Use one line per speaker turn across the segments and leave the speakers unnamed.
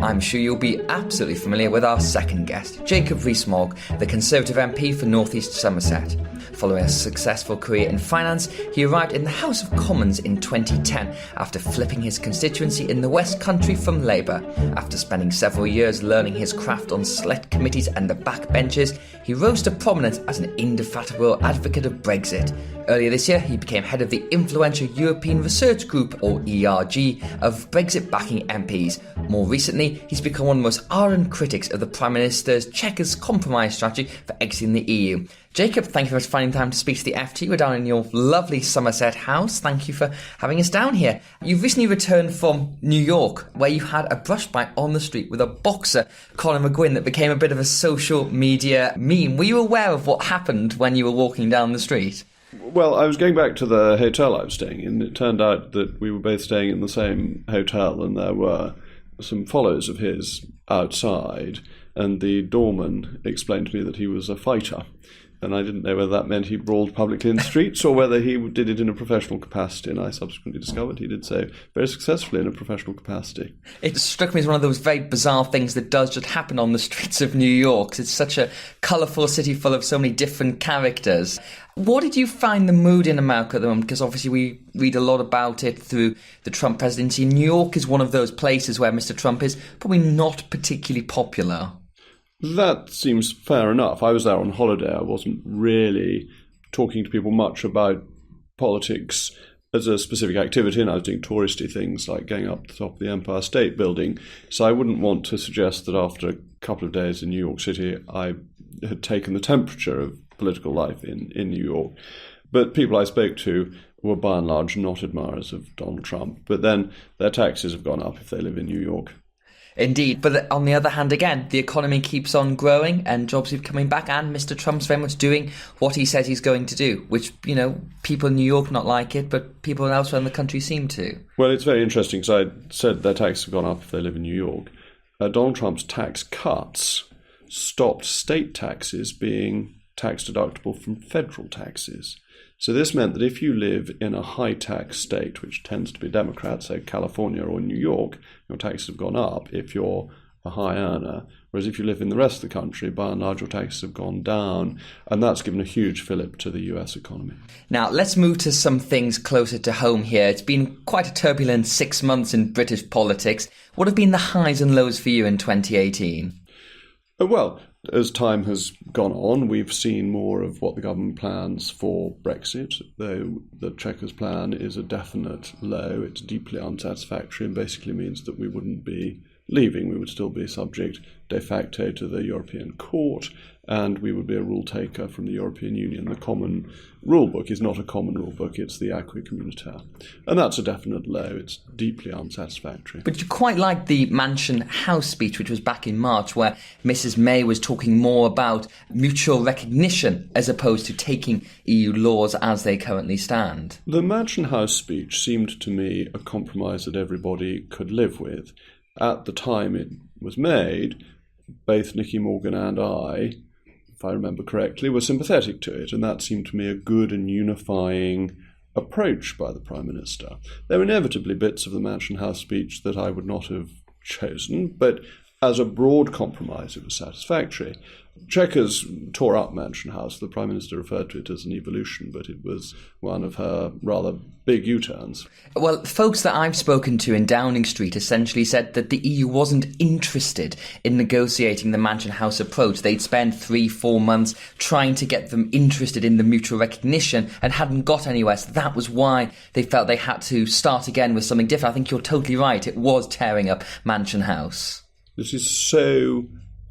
I'm sure you'll be absolutely familiar with our second guest, Jacob Rees Mogg, the Conservative MP for North East Somerset. Following a successful career in finance, he arrived in the House of Commons in 2010 after flipping his constituency in the West Country from Labour. After spending several years learning his craft on select committees and the backbenches, he rose to prominence as an indefatigable advocate of Brexit. Earlier this year, he became head of the influential European Research Group, or ERG, of Brexit-backing MPs. More recently, he's become one of the most ardent critics of the Prime Minister's Chequers compromise strategy for exiting the EU. Jacob, thank you for finding time to speak to the FT. We're down in your lovely Somerset house. Thank you for having us down here. You've recently returned from New York, where you had a brush fight on the street with a boxer, Colin McGuinn, that became a bit of a social media meme. Were you aware of what happened when you were walking down the street?
Well, I was going back to the hotel I was staying in. It turned out that we were both staying in the same hotel, and there were some followers of his outside, and the doorman explained to me that he was a fighter. And I didn't know whether that meant he brawled publicly in the streets or whether he did it in a professional capacity. And I subsequently discovered he did so very successfully in a professional capacity.
It struck me as one of those very bizarre things that does just happen on the streets of New York. It's such a colourful city full of so many different characters. What did you find the mood in America at the moment? Because obviously we read a lot about it through the Trump presidency. New York is one of those places where Mr. Trump is probably not particularly popular.
That seems fair enough. I was there on holiday. I wasn't really talking to people much about politics as a specific activity, and I was doing touristy things like going up to the top of the Empire State Building. So I wouldn't want to suggest that after a couple of days in New York City, I had taken the temperature of political life in New York. But people I spoke to were by and large not admirers of Donald Trump. But then their taxes have gone up if they live in New York.
Indeed, but on the other hand, again, the economy keeps on growing and jobs keep coming back, and Mr. Trump's very much doing what he says he's going to do, which, you know, people in New York not like it, but people elsewhere in the country seem to.
Well, it's very interesting, because I said their taxes have gone up if they live in New York. Donald Trump's tax cuts stopped state taxes being tax deductible from federal taxes. So this meant that if you live in a high-tax state, which tends to be Democrat, say California or New York, your taxes have gone up if you're a high earner, whereas if you live in the rest of the country, by and large, your taxes have gone down, and that's given a huge fillip to the US economy.
Now, let's move to some things closer to home here. It's been quite a turbulent 6 months in British politics. What have been the highs and lows for you in 2018?
Well, as time has gone on, we've seen more of what the government plans for Brexit, though the Chequers plan is a definite low. It's deeply unsatisfactory and basically means that we wouldn't be leaving. We would still be subject de facto to the European Court, and we would be a rule taker from the European Union. The common rule book is not a common rule book, it's the acquis communautaire. And that's a definite low. It's deeply unsatisfactory.
But you quite like the Mansion House speech, which was back in March, where Mrs May was talking more about mutual recognition as opposed to taking EU laws as they currently stand.
The Mansion House speech seemed to me a compromise that everybody could live with. At the time it was made, both Nicky Morgan and I, if I remember correctly, were sympathetic to it, and that seemed to me a good and unifying approach by the Prime Minister. There were inevitably bits of the Mansion House speech that I would not have chosen, but as a broad compromise it was satisfactory. Chequers tore up Mansion House. The Prime Minister referred to it as an evolution, but it was one of her rather big U-turns.
Well, folks that I've spoken to in Downing Street essentially said that the EU wasn't interested in negotiating the Mansion House approach. They'd spend 3-4 months trying to get them interested in the mutual recognition and hadn't got anywhere. So that was why they felt they had to start again with something different. I think you're totally right. It was tearing up Mansion House.
This is so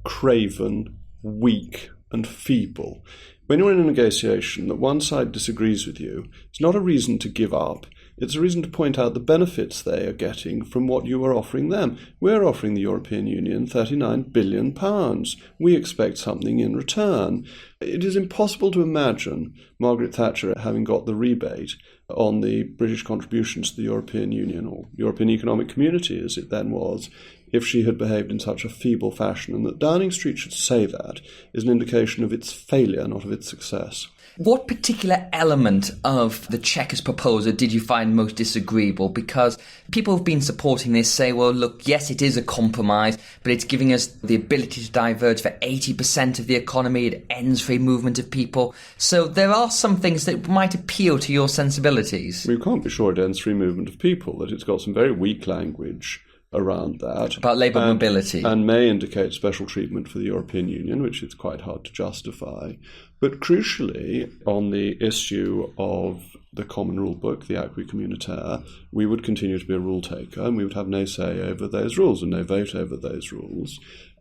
craven, weak and feeble. When you're in a negotiation that one side disagrees with you, it's not a reason to give up. It's a reason to point out the benefits they are getting from what you are offering them. We're offering the European Union £39 billion. We expect something in return. It is impossible to imagine Margaret Thatcher having got the rebate on the British contributions to the European Union, or European Economic Community as it then was, if she had behaved in such a feeble fashion, and that Downing Street should say that is an indication of its failure, not of its success.
What particular element of the Chequers proposal did you find most disagreeable? Because people who've been supporting this say, well, look, yes, it is a compromise, but it's giving us the ability to diverge for 80% of the economy. It ends free movement of people. So there are some things that might appeal to your sensibilities.
We can't be sure it ends free movement of people, that it's got some very weak language around that.
About labour mobility.
And may indicate special treatment for the European Union, which it's quite hard to justify. But crucially, on the issue of the common rule book, the acquis communautaire, we would continue to be a rule taker, and we would have no say over those rules and no vote over those rules.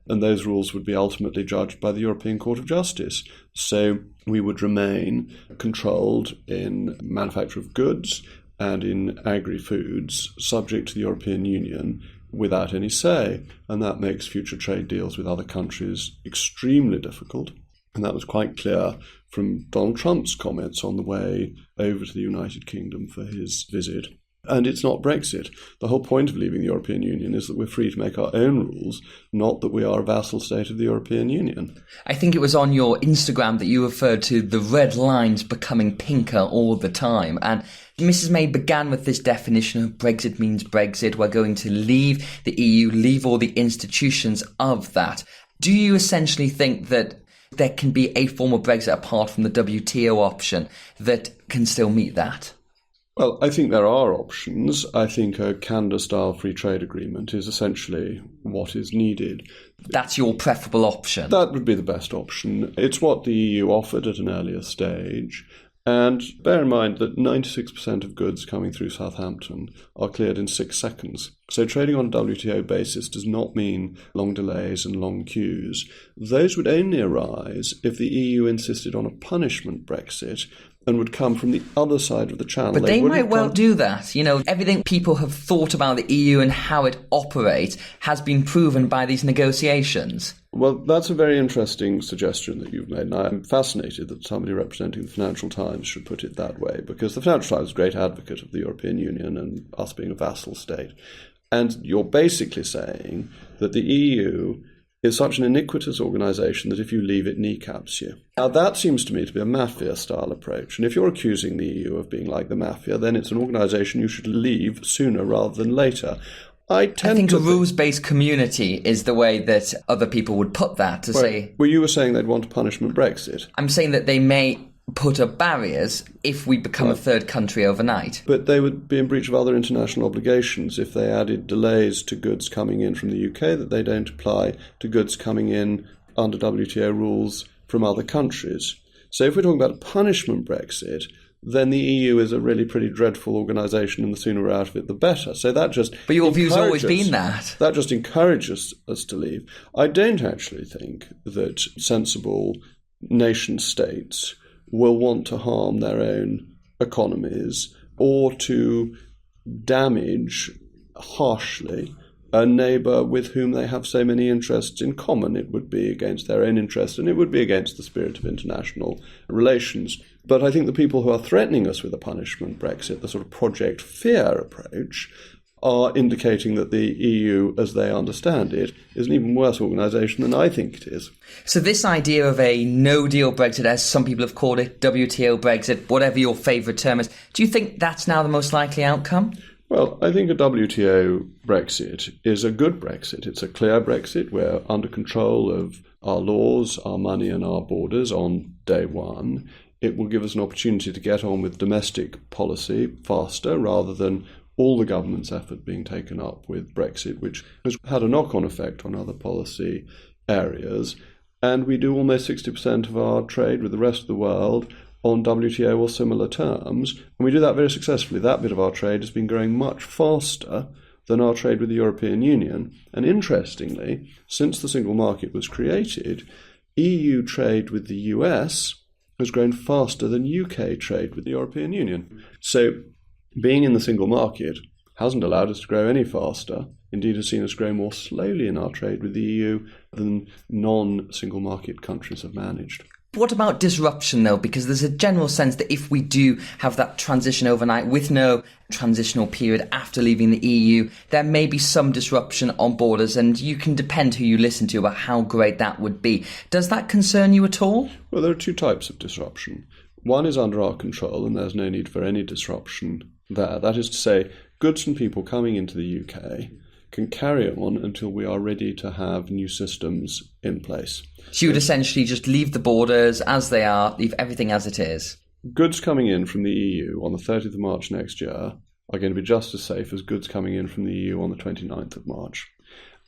And those rules would be ultimately judged by the European Court of Justice. So we would remain controlled in manufacture of goods and in agri-foods, subject to the European Union, without any say. And that makes future trade deals with other countries extremely difficult. And that was quite clear from Donald Trump's comments on the way over to the United Kingdom for his visit. And it's not Brexit. The whole point of leaving the European Union is that we're free to make our own rules, not that we are a vassal state of the European Union.
I think it was on your Instagram that you referred to the red lines becoming pinker all the time. And Mrs May began with this definition of Brexit means Brexit. We're going to leave the EU, leave all the institutions of that. Do you essentially think that there can be a form of Brexit apart from the WTO option that can still meet that?
Well, I think there are options. I think a Canada-style free trade agreement is essentially what is needed.
That's your preferable option?
That would be the best option. It's what the EU offered at an earlier stage. And bear in mind that 96% of goods coming through Southampton are cleared in 6 seconds. So trading on a WTO basis does not mean long delays and long queues. Those would only arise if the EU insisted on a punishment Brexit and would come from the other side of the channel.
But they might well do that. You know, everything people have thought about the EU and how it operates has been proven by these negotiations.
Well, that's a very interesting suggestion that you've made, and I'm fascinated that somebody representing the Financial Times should put it that way, because the Financial Times is a great advocate of the European Union and us being a vassal state. And you're basically saying that the EU is such an iniquitous organisation that if you leave, it kneecaps you. Now, that seems to me to be a mafia-style approach. And if you're accusing the EU of being like the mafia, then it's an organisation you should leave sooner rather than later. I think
a rules-based community is the way that other people would put that, to say...
Well, you were saying they'd want a punishment Brexit.
I'm saying that they may put up barriers if we become a third country overnight.
But they would be in breach of other international obligations if they added delays to goods coming in from the UK that they don't apply to goods coming in under WTO rules from other countries. So if we're talking about a punishment Brexit, then the EU is a really pretty dreadful organisation, and the sooner we're out of it, the better. So that just...
But your view's always been that.
That just encourages us to leave. I don't actually think that sensible nation-states will want to harm their own economies or to damage harshly a neighbour with whom they have so many interests in common. It would be against their own interest, and it would be against the spirit of international relations. But I think the people who are threatening us with a punishment Brexit, the sort of Project Fear approach, are indicating that the EU, as they understand it, is an even worse organisation than I think it is.
So this idea of a no-deal Brexit, as some people have called it, WTO Brexit, whatever your favourite term is, do you think that's now the most likely outcome?
Well, I think a WTO Brexit is a good Brexit. It's a clear Brexit. We're under control of our laws, our money and our borders on day one. It will give us an opportunity to get on with domestic policy faster rather than all the government's effort being taken up with Brexit, which has had a knock-on effect on other policy areas. And we do almost 60% of our trade with the rest of the world on WTO or similar terms, and we do that very successfully. That bit of our trade has been growing much faster than our trade with the European Union. And interestingly, since the single market was created, EU trade with the US has grown faster than UK trade with the European Union. So being in the single market hasn't allowed us to grow any faster. Indeed, has seen us grow more slowly in our trade with the EU than non-single market countries have managed.
What about disruption, though? Because there's a general sense that if we do have that transition overnight with no transitional period after leaving the EU, there may be some disruption on borders, and you can depend who you listen to about how great that would be. Does that concern you at all?
Well, there are two types of disruption. One is under our control, and there's no need for any disruption there. That is to say, goods and people coming into the UK can carry on until we are ready to have new systems in place.
So you would essentially just leave the borders as they are, leave everything as it is?
Goods coming in from the EU on the 30th of March next year are going to be just as safe as goods coming in from the EU on the 29th of March.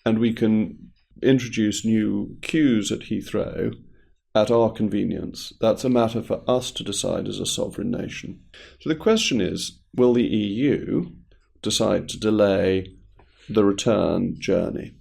And we can introduce new queues at Heathrow at our convenience. That's a matter for us to decide as a sovereign nation. So the question is, will the EU decide to delay the return journey?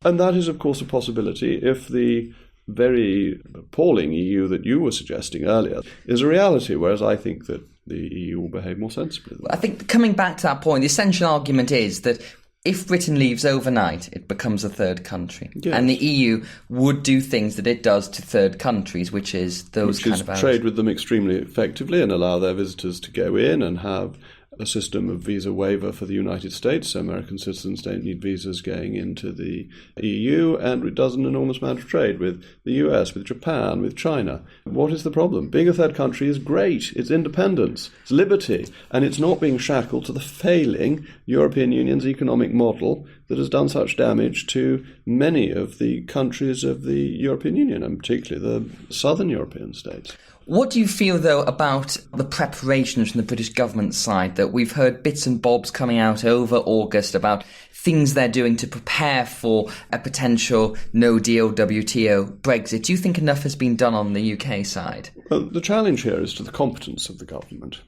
And that is, of course, a possibility if the very appalling EU that you were suggesting earlier is a reality, whereas I think that the EU will behave more sensibly.
I think coming back to that point, the essential argument is that if Britain leaves overnight, it becomes a third country.
Yes.
And the EU would do things that it does to third countries, which is those kind of
trade with them extremely effectively and allow their visitors to go in and have a system of visa waiver for the United States, so American citizens don't need visas going into the EU, and it does an enormous amount of trade with the US, with Japan, with China. What is the problem? Being a third country is great. It's independence, it's liberty, and it's not being shackled to the failing European Union's economic model that has done such damage to many of the countries of the European Union, and particularly the southern European states.
What do you feel, though, about the preparations from the British government side? That we've heard bits and bobs coming out over August about things they're doing to prepare for a potential no-deal WTO Brexit. Do you think enough has been done on the UK side?
Well, the challenge here is to the competence of the government.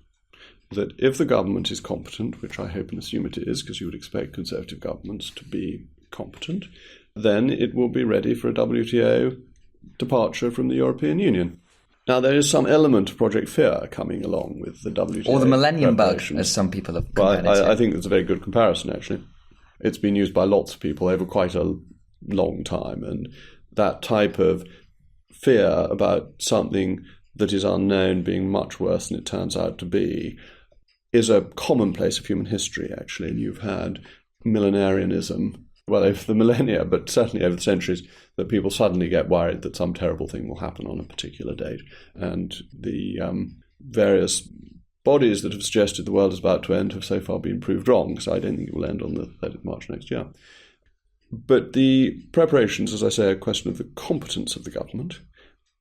That if the government is competent, which I hope and assume it is, because you would expect Conservative governments to be competent, then it will be ready for a WTO departure from the European Union. Now, there is some element of Project Fear coming along with the WTO.
Or the Millennium Bug, as some people have compared it to.
I think that's a very good comparison, actually. It's been used by lots of people over quite a long time, and that type of fear about something that is unknown being much worse than it turns out to be is a commonplace of human history, actually. And you've had millenarianism, well, over the millennia, but certainly over the centuries, that people suddenly get worried that some terrible thing will happen on a particular date. And the various bodies that have suggested the world is about to end have so far been proved wrong, so I don't think it will end on the 3rd of March next year. But the preparations, as I say, are a question of the competence of the government,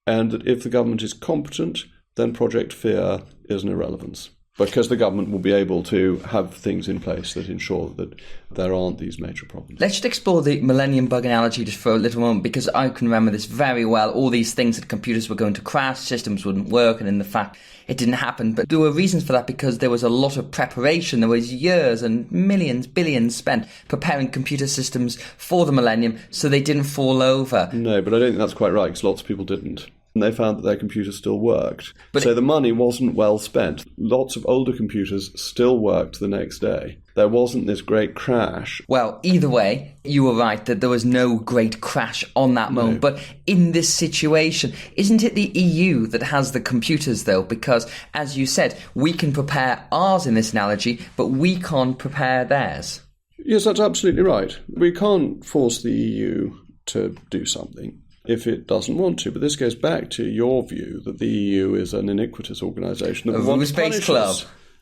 and that if the government is competent, then Project Fear is an irrelevance, because the government will be able to have things in place that ensure that there aren't these major problems.
Let's just explore the Millennium Bug analogy just for a little moment, because I can remember this very well. All these things that computers were going to crash, systems wouldn't work, and in the fact it didn't happen. But there were reasons for that, because there was a lot of preparation. There was years and millions, billions spent preparing computer systems for the millennium so they didn't fall over.
No, but I don't think that's quite right, because lots of people didn't. And they found that their computers still worked. So the money wasn't well spent. Lots of older computers still worked the next day. There wasn't this great crash.
Well, either way, you were right that there was no great crash on that moment. No. But in this situation, isn't it the EU that has the computers, though? Because, as you said, we can prepare ours in this analogy, but we can't prepare theirs.
Yes, that's absolutely right. We can't force the EU to do something if it doesn't want to. But this goes back to your view that the EU is an iniquitous organisation.
A rules-based club.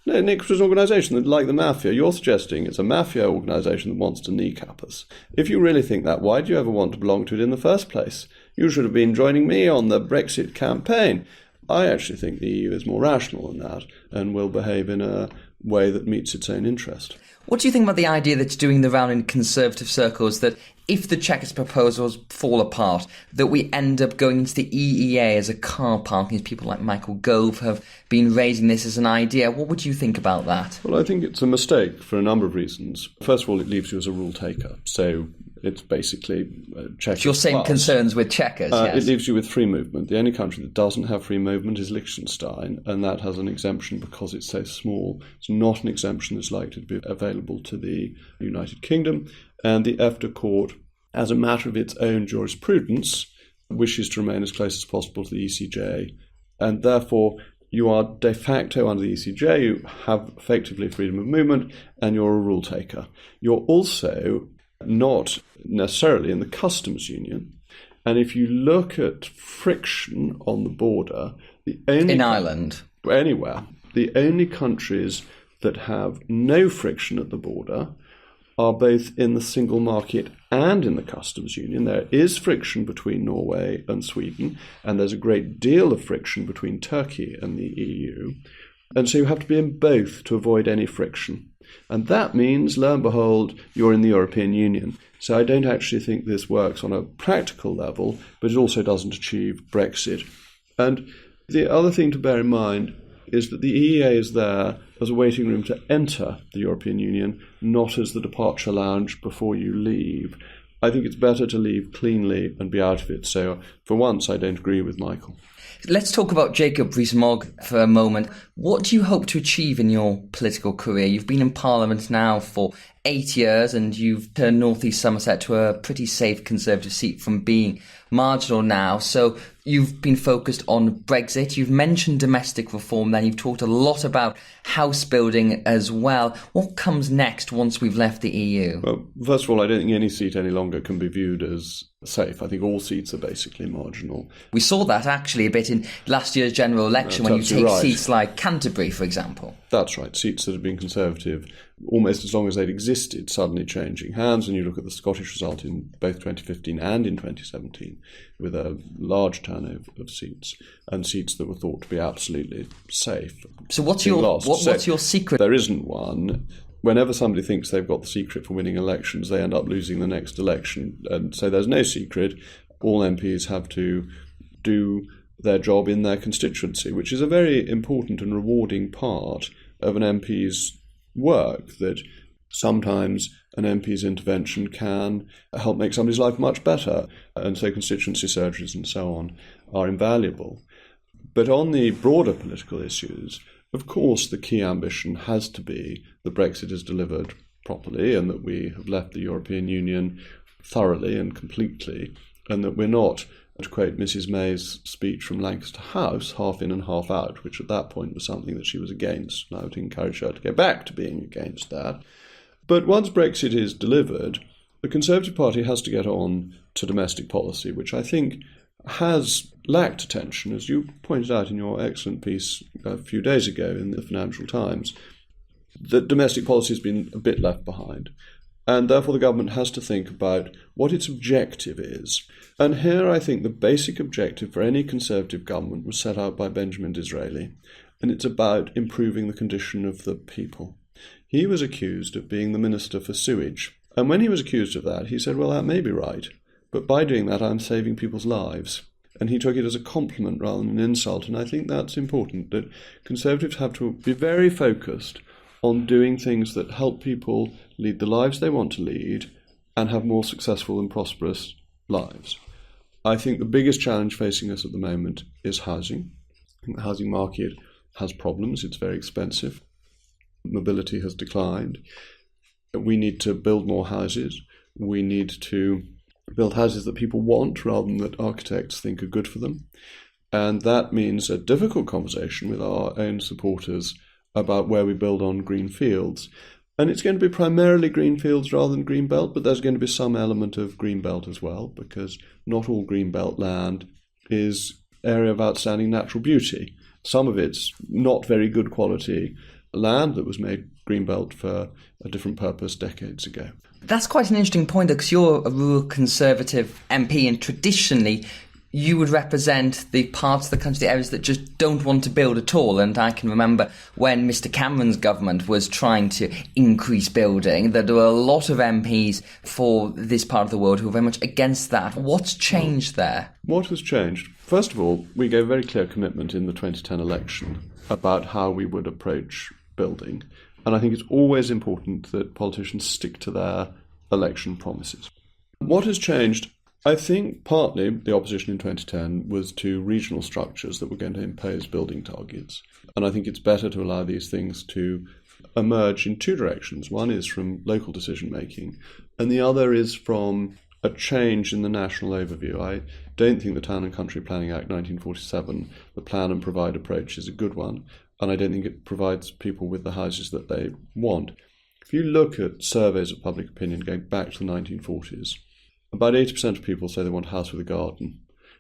No, an iniquitous organisation, like the mafia. You're suggesting it's a mafia organisation that wants to kneecap us. If you really think that, why do you ever want to belong to it in the first place? You should have been joining me on the Brexit campaign. I actually think the EU is more rational than that and will behave in a way that meets its own interest.
What do you think about the idea that's doing the round in Conservative circles, that if the Chequers proposals fall apart, that we end up going into the EEA as a car parking, as people like Michael Gove have been raising this as an idea? What would you think about that?
Well, I think it's a mistake for a number of reasons. First of all, it leaves you as a rule taker. So it's basically Chequers.
Your same concerns with Chequers, yes.
It leaves you with free movement. The only country that doesn't have free movement is Liechtenstein, and that has an exemption because it's so small. It's not an exemption that's likely to be available to the United Kingdom. And the EFTA Court, as a matter of its own jurisprudence, wishes to remain as close as possible to the ECJ, and therefore you are de facto under the ECJ, you have effectively freedom of movement, and you're a rule taker. You're also not necessarily in the customs union. And if you look at friction on the border,
in Ireland,
anywhere, the only countries that have no friction at the border are both in the single market and in the customs union. There is friction between Norway and Sweden, and there's a great deal of friction between Turkey and the EU. And so you have to be in both to avoid any friction. And that means, lo and behold, you're in the European Union. So I don't actually think this works on a practical level, but it also doesn't achieve Brexit. And the other thing to bear in mind is that the EEA is there as a waiting room to enter the European Union, not as the departure lounge before you leave. I think it's better to leave cleanly and be out of it. So for once, I don't agree with Michael.
Let's talk about Jacob Rees-Mogg for a moment. What do you hope to achieve in your political career? You've been in Parliament now for 8 years and you've turned North East Somerset to a pretty safe Conservative seat from being marginal now. So you've been focused on Brexit. You've mentioned domestic reform, then you've talked a lot about house building as well. What comes next once we've left the EU?
Well, first of all, I don't think any seat any longer can be viewed as safe. I think all seats are basically marginal.
We saw that actually a bit in last year's general election when you take seats like Canterbury, for example.
That's right. Seats that have been Conservative almost as long as they'd existed, suddenly changing hands. And you look at the Scottish result in both 2015 and in 2017, with a large turnover of seats, and seats that were thought to be absolutely safe.
So what's your secret?
There isn't one. Whenever somebody thinks they've got the secret for winning elections, they end up losing the next election. And so there's no secret. All MPs have to do their job in their constituency, which is a very important and rewarding part of an MP's work, that sometimes an MP's intervention can help make somebody's life much better. And so constituency surgeries and so on are invaluable. But on the broader political issues, of course, the key ambition has to be that Brexit is delivered properly and that we have left the European Union thoroughly and completely, and that we're not, to quote Mrs May's speech from Lancaster House, half in and half out, which at that point was something that she was against, and I would encourage her to go back to being against that. But once Brexit is delivered, the Conservative Party has to get on to domestic policy, which I think has lacked attention, as you pointed out in your excellent piece a few days ago in the Financial Times, that domestic policy has been a bit left behind. And therefore the government has to think about what its objective is. And here I think the basic objective for any Conservative government was set out by Benjamin Disraeli, and it's about improving the condition of the people. He was accused of being the Minister for Sewage. And when he was accused of that, he said, well, that may be right, but by doing that, I'm saving people's lives. And he took it as a compliment rather than an insult. And I think that's important, that Conservatives have to be very focused on doing things that help people lead the lives they want to lead and have more successful and prosperous lives. I think the biggest challenge facing us at the moment is housing. I think the housing market has problems. It's very expensive. Mobility has declined. We need to build more houses. We need to build houses that people want rather than that architects think are good for them. And that means a difficult conversation with our own supporters about where we build on green fields. And it's going to be primarily green fields rather than green belt, but there's going to be some element of green belt as well, because not all green belt land is area of outstanding natural beauty. Some of it's not very good quality land that was made green belt for a different purpose decades ago.
That's quite an interesting point, because you're a rural Conservative MP, and traditionally you would represent the parts of the country, the areas that just don't want to build at all. And I can remember when Mr Cameron's government was trying to increase building, that there were a lot of MPs for this part of the world who were very much against that. What's changed there? What
has changed? First of all, we gave a very clear commitment in the 2010 election about how we would approach building. And I think it's always important that politicians stick to their election promises. What has changed? I think partly the opposition in 2010 was to regional structures that were going to impose building targets. And I think it's better to allow these things to emerge in two directions. One is from local decision making, and the other is from a change in the national overview. I don't think the Town and Country Planning Act 1947, the plan and provide approach, is a good one, and I don't think it provides people with the houses that they want. If you look at surveys of public opinion going back to the 1940s, about 80% of people say they want a house with a garden,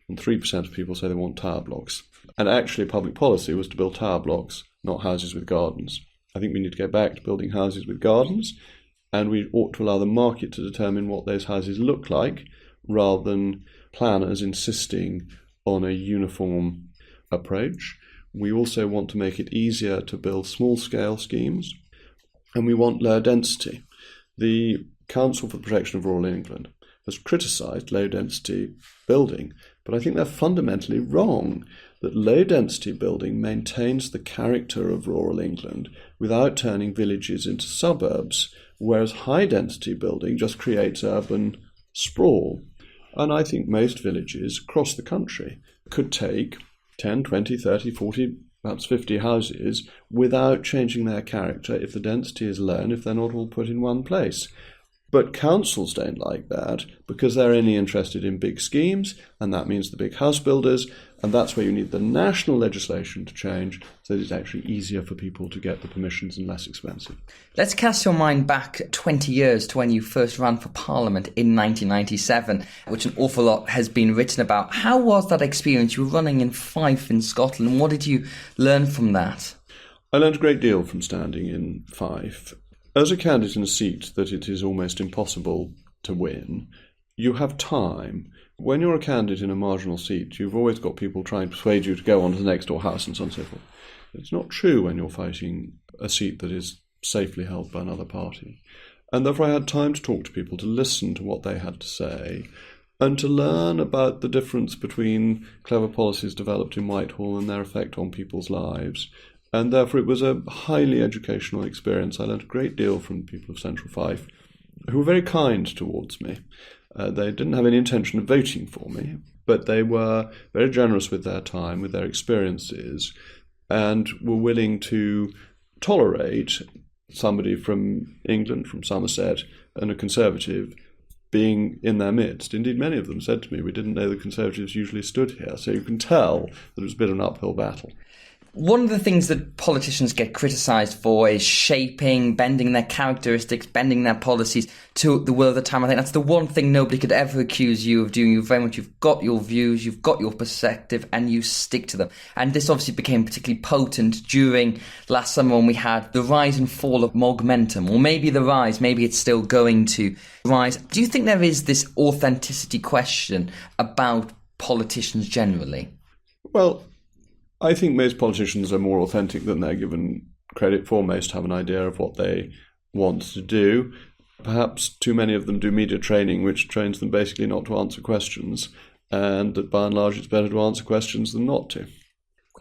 and 3% of people say they want tower blocks. And actually public policy was to build tower blocks, not houses with gardens. I think we need to go back to building houses with gardens, and we ought to allow the market to determine what those houses look like, rather than planners insisting on a uniform approach. We also want to make it easier to build small-scale schemes, and we want lower density. The Council for the Protection of Rural England has criticised low-density building, but I think they're fundamentally wrong, that low-density building maintains the character of rural England without turning villages into suburbs, whereas high-density building just creates urban sprawl. And I think most villages across the country could take 10, 20, 30, 40, perhaps 50 houses without changing their character if the density is low and if they're not all put in one place. But councils don't like that because they're only interested in big schemes, and that means the big house builders, and that's where you need the national legislation to change so that it's actually easier for people to get the permissions and less expensive.
Let's cast your mind back 20 years to when you first ran for Parliament in 1997, which an awful lot has been written about. How was that experience? You were running in Fife in Scotland, and what did you learn from that?
I learned a great deal from standing in Fife. As a candidate in a seat that it is almost impossible to win, you have time. When you're a candidate in a marginal seat, you've always got people trying to persuade you to go on to the next door house and so on and so forth. It's not true when you're fighting a seat that is safely held by another party. And therefore I had time to talk to people, to listen to what they had to say, and to learn about the difference between clever policies developed in Whitehall and their effect on people's lives. And therefore it was a highly educational experience. I learned a great deal from people of Central Fife, who were very kind towards me. They didn't have any intention of voting for me, but they were very generous with their time, with their experiences, and were willing to tolerate somebody from England, from Somerset, and a Conservative being in their midst. Indeed, many of them said to me, we didn't know the Conservatives usually stood here, so you can tell that it was a bit of an uphill battle.
One of the things that politicians get criticised for is shaping, bending their characteristics, bending their policies to the will of the time. I think that's the one thing nobody could ever accuse you of doing. You've got your views, you've got your perspective, and you stick to them. And this obviously became particularly potent during last summer when we had the rise and fall of Mogmentum, or maybe the rise, maybe it's still going to rise. Do you think there is this authenticity question about politicians generally?
Well, I think most politicians are more authentic than they're given credit for. Most have an idea of what they want to do. Perhaps too many of them do media training, which trains them basically not to answer questions, and that by and large it's better to answer questions than not to.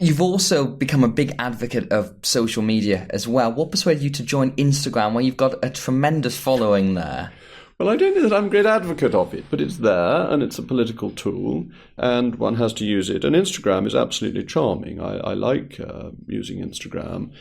You've also become a big advocate of social media as well. What persuaded you to join Instagram, where you've got a tremendous following there?
Well, I don't know that I'm a great advocate of it, but it's there, and it's a political tool, and one has to use it. And Instagram is absolutely charming. I like using Instagram.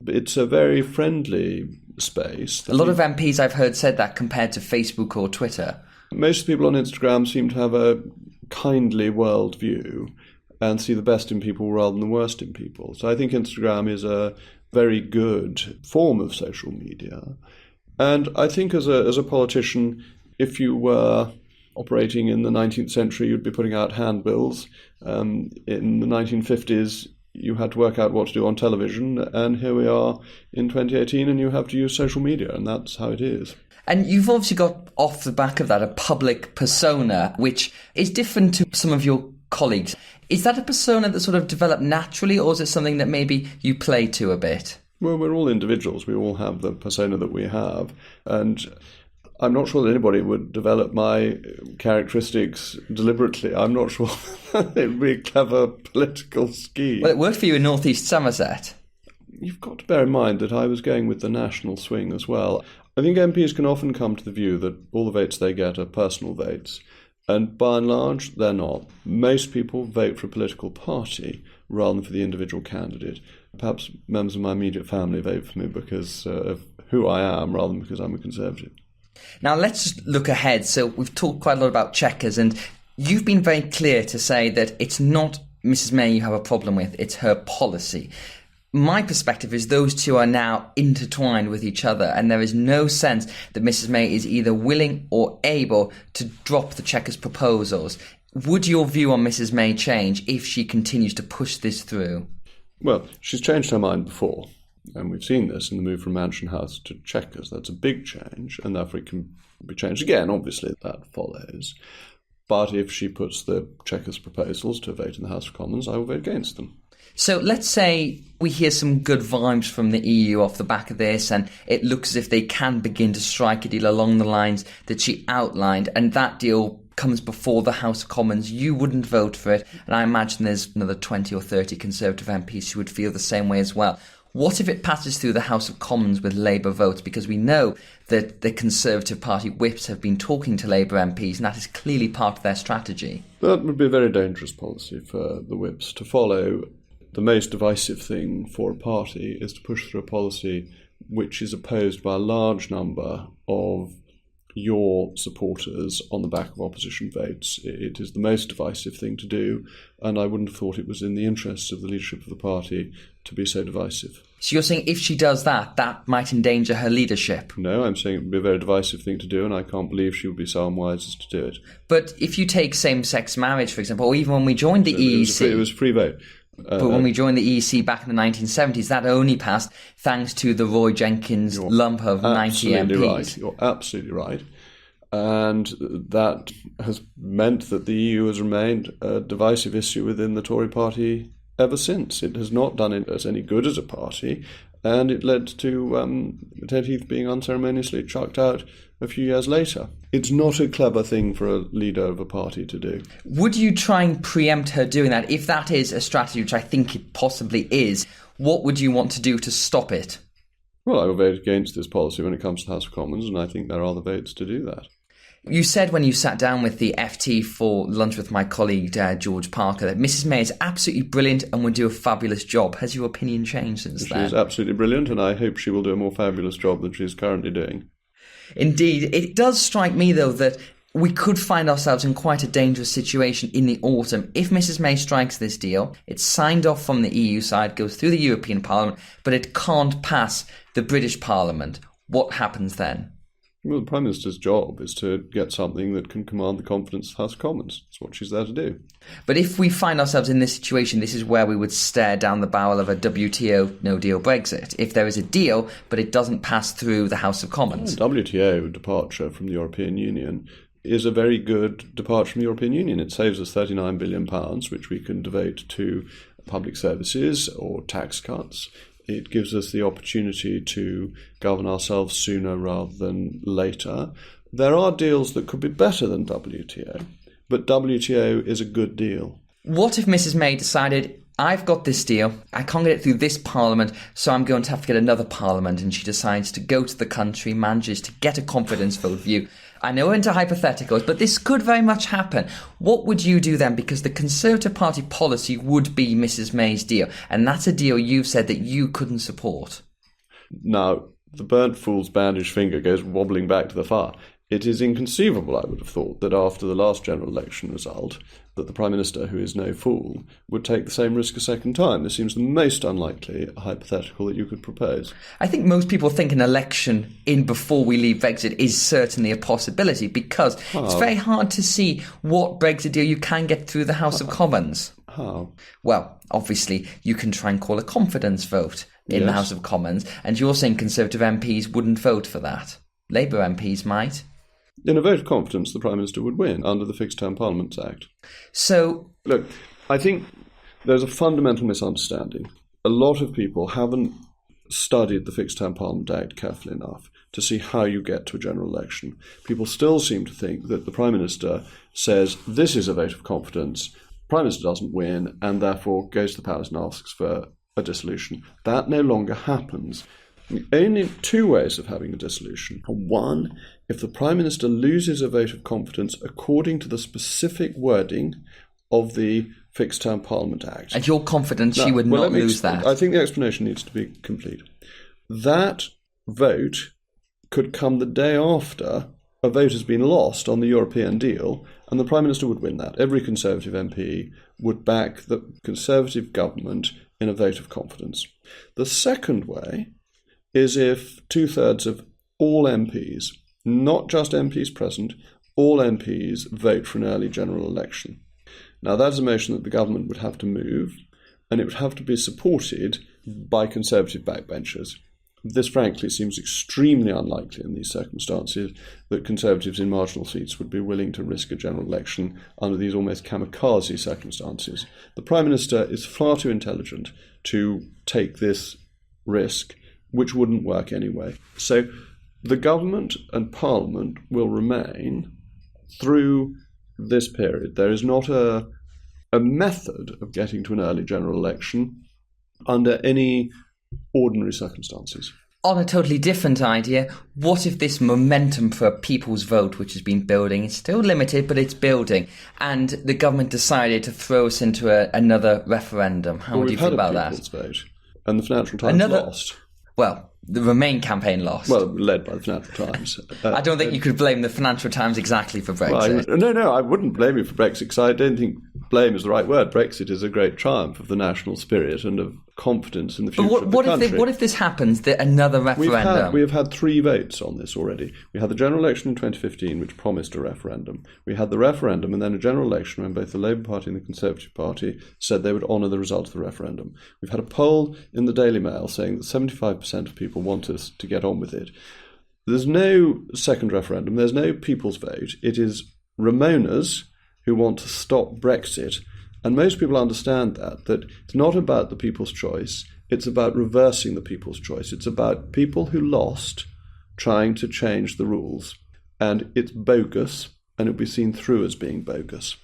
It's a very friendly space.
A lot of MPs I've heard said that compared to Facebook or Twitter.
Most people on Instagram seem to have a kindly worldview and see the best in people rather than the worst in people. So I think Instagram is a very good form of social media. And I think as a politician, if you were operating in the 19th century, you'd be putting out handbills. In the 1950s, you had to work out what to do on television. And here we are in 2018, and you have to use social media, and that's how it is.
And you've obviously got, off the back of that, a public persona, which is different to some of your colleagues. Is that a persona that sort of developed naturally, or is it something that maybe you play to a bit?
Well, we're all individuals. We all have the persona that we have. And I'm not sure that anybody would develop my characteristics deliberately. I'm not sure it would be a clever political scheme.
Well, it worked for you in North East Somerset.
You've got to bear in mind that I was going with the national swing as well. I think MPs can often come to the view that all the votes they get are personal votes. And by and large, they're not. Most people vote for a political party rather than for the individual candidate. Perhaps members of my immediate family vote for me because of who I am rather than because I'm a Conservative.
Now, let's just look ahead. So we've talked quite a lot about Chequers, and you've been very clear to say that it's not Mrs May you have a problem with, it's her policy. My perspective is those two are now intertwined with each other, and there is no sense that Mrs May is either willing or able to drop the Chequers proposals. Would your view on Mrs May change if she continues to push this through?
Well, she's changed her mind before, and we've seen this in the move from Mansion House to Chequers. That's a big change, and therefore it can be changed again. Obviously, that follows. But if she puts the Chequers proposals to a vote in the House of Commons, I will vote against them.
So let's say we hear some good vibes from the EU off the back of this, and it looks as if they can begin to strike a deal along the lines that she outlined, and that deal comes before the House of Commons. You wouldn't vote for it, and I imagine there's another 20 or 30 Conservative MPs who would feel the same way as well. What if it passes through the House of Commons with Labour votes? Because we know that the Conservative Party whips have been talking to Labour MPs, and that is clearly part of their strategy.
That would be a very dangerous policy for the whips to follow. The most divisive thing for a party is to push through a policy which is opposed by a large number of your supporters on the back of opposition votes. It is the most divisive thing to do, and I wouldn't have thought it was in the interests of the leadership of the party to be so divisive.
So you're saying if she does that, that might endanger her leadership?
No, I'm saying it would be a very divisive thing to do, and I can't believe she would be so unwise as to do it.
But if you take same-sex marriage, for example, or even when we joined the EEC...
It was a free vote.
But when we joined the EEC back in the 1970s, that only passed thanks to the Roy Jenkins lump of 90 MPs.
Right. You're absolutely right. And that has meant that the EU has remained a divisive issue within the Tory party ever since. It has not done it as any good as a party, and it led to Ted Heath being unceremoniously chucked out a few years later. It's not a clever thing for a leader of a party to do.
Would you try and preempt her doing that? If that is a strategy, which I think it possibly is, what would you want to do to stop it?
Well, I will vote against this policy when it comes to the House of Commons, and I think there are the votes to do that.
You said when you sat down with the FT for lunch with my colleague George Parker that Mrs May is absolutely brilliant and would do a fabulous job. Has your opinion changed since then?
She is absolutely brilliant, and I hope she will do a more fabulous job than she is currently doing.
Indeed. It does strike me, though, that we could find ourselves in quite a dangerous situation in the autumn. If Mrs May strikes this deal, it's signed off from the EU side, goes through the European Parliament, but it can't pass the British Parliament. What happens then?
Well, the Prime Minister's job is to get something that can command the confidence of the House of Commons. That's what she's there to do.
But if we find ourselves in this situation, this is where we would stare down the barrel of a WTO no-deal Brexit. If there is a deal, but it doesn't pass through the House of Commons.
WTO departure from the European Union is a very good departure from the European Union. It saves us £39 billion, which we can devote to public services or tax cuts. It gives us the opportunity to govern ourselves sooner rather than later. There are deals that could be better than WTO, but WTO is a good deal.
What if Mrs May decided, I've got this deal, I can't get it through this parliament, so I'm going to have to get another parliament, and she decides to go to the country, manages to get a confidence vote view. I know we're into hypotheticals, but this could very much happen. What would you do then? Because the Conservative Party policy would be Mrs May's deal, and that's a deal you've said that you couldn't support.
Now, the burnt fool's bandaged finger goes wobbling back to the fire. It is inconceivable, I would have thought, that after the last general election result, that the Prime Minister, who is no fool, would take the same risk a second time. This seems the most unlikely hypothetical that you could propose.
I think most people think an election in before we leave Brexit is certainly a possibility, because it's very hard to see what Brexit deal you can get through the House of Commons.
How?
Well, obviously, you can try and call a confidence vote in the House of Commons, and you're saying Conservative MPs wouldn't vote for that. Labour MPs might.
In a vote of confidence, the Prime Minister would win under the Fixed Term Parliaments Act.
So,
look, I think there's a fundamental misunderstanding. A lot of people haven't studied the Fixed Term Parliament Act carefully enough to see how you get to a general election. People still seem to think that the Prime Minister says, this is a vote of confidence, Prime Minister doesn't win, and therefore goes to the Palace and asks for a dissolution. That no longer happens. Only two ways of having a dissolution. One, if the Prime Minister loses a vote of confidence according to the specific wording of the Fixed Term Parliament Act.
And you're confident she would not lose that?
I think the explanation needs to be complete. That vote could come the day after a vote has been lost on the European deal, and the Prime Minister would win that. Every Conservative MP would back the Conservative government in a vote of confidence. The second way is if 2/3 of all MPs, not just MPs present, all MPs vote for an early general election. Now, that's a motion that the government would have to move, and it would have to be supported by Conservative backbenchers. This, frankly, seems extremely unlikely in these circumstances, that Conservatives in marginal seats would be willing to risk a general election under these almost kamikaze circumstances. The Prime Minister is far too intelligent to take this risk, which wouldn't work anyway. So the government and Parliament will remain through this period. There is not a method of getting to an early general election under any ordinary circumstances.
On a totally different idea, what if this momentum for a people's vote, which has been building, is still limited, but it's building, and the government decided to throw us into another referendum? How would you feel about that?
We've had a people's vote, and the Financial Times lost.
Well, the Remain campaign lost.
Well, led by the Financial Times.
I don't think you could blame the Financial Times exactly for Brexit.
Well, no, I wouldn't blame you for Brexit, because I don't think blame is the right word. Brexit is a great triumph of the national spirit and of confidence in the future of the country.
What if this happens, another referendum?
We have had 3 votes on this already. We had the general election in 2015, which promised a referendum. We had the referendum and then a general election when both the Labour Party and the Conservative Party said they would honour the result of the referendum. We've had a poll in the Daily Mail saying that 75% of people want us to get on with it. There's no second referendum. There's no people's vote. It is Ramonas who want to stop Brexit. And most people understand that it's not about the people's choice, it's about reversing the people's choice. It's about people who lost trying to change the rules. And it's bogus, and it'll be seen through as being bogus.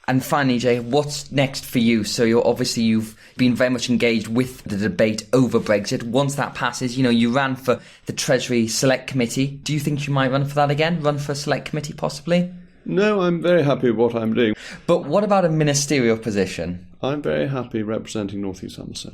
And finally, Jay, what's next for you? So you've been very much engaged with the debate over Brexit. Once that passes, you ran for the Treasury Select Committee. Do you think you might run for that again? Run for a Select Committee, possibly?
No, I'm very happy with what I'm doing.
But what about a ministerial position?
I'm very happy representing North East Somerset.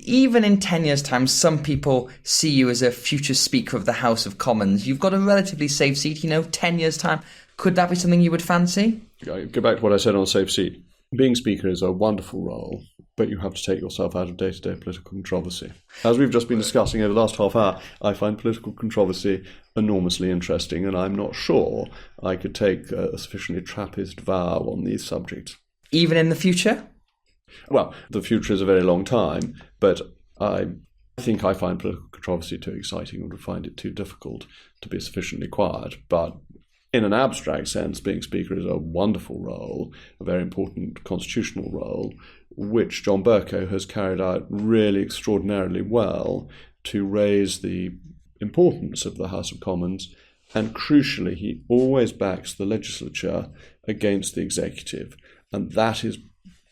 Even in 10 years' time, some people see you as a future Speaker of the House of Commons. You've got a relatively safe seat, 10 years' time. Could that be something you would fancy?
I go back to what I said on safe seat. Being Speaker is a wonderful role, but you have to take yourself out of day-to-day political controversy. As we've just been discussing over the last half hour, I find political controversy enormously interesting, and I'm not sure I could take a sufficiently Trappist vow on these subjects.
Even in the future?
Well, the future is a very long time, but I think I find political controversy too exciting and would find it too difficult to be sufficiently quiet. But in an abstract sense, being Speaker is a wonderful role, a very important constitutional role, which John Bercow has carried out really extraordinarily well to raise the importance of the House of Commons, and crucially, he always backs the legislature against the executive, and that is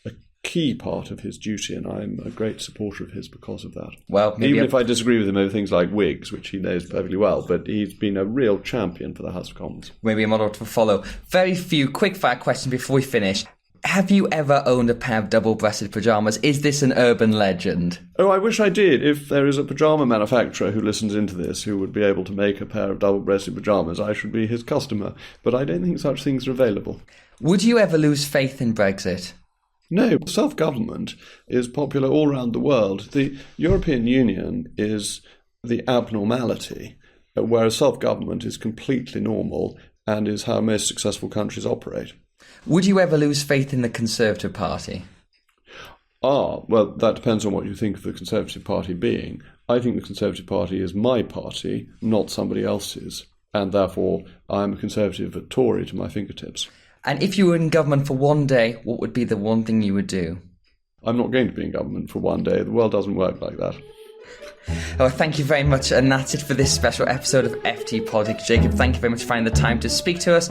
a key part of his duty, and I'm a great supporter of his because of that.
Well,
even if I disagree with him over things like wigs, which he knows perfectly well, but he's been a real champion for the House of Commons.
Maybe a model to follow. Very few quick-fire questions before we finish. Have you ever owned a pair of double-breasted pyjamas? Is this an urban legend?
Oh, I wish I did. If there is a pyjama manufacturer who listens into this who would be able to make a pair of double-breasted pyjamas, I should be his customer. But I don't think such things are available.
Would you ever lose faith in Brexit?
No, self-government is popular all around the world. The European Union is the abnormality, whereas self-government is completely normal and is how most successful countries operate.
Would you ever lose faith in the Conservative Party?
Well, that depends on what you think of the Conservative Party being. I think the Conservative Party is my party, not somebody else's, and therefore I'm a Conservative, a Tory to my fingertips.
And if you were in government for one day, what would be the one thing you would do?
I'm not going to be in government for one day. The world doesn't work like that.
Oh, thank you very much. And that's it for this special episode of FT Politics. Jacob, thank you very much for finding the time to speak to us.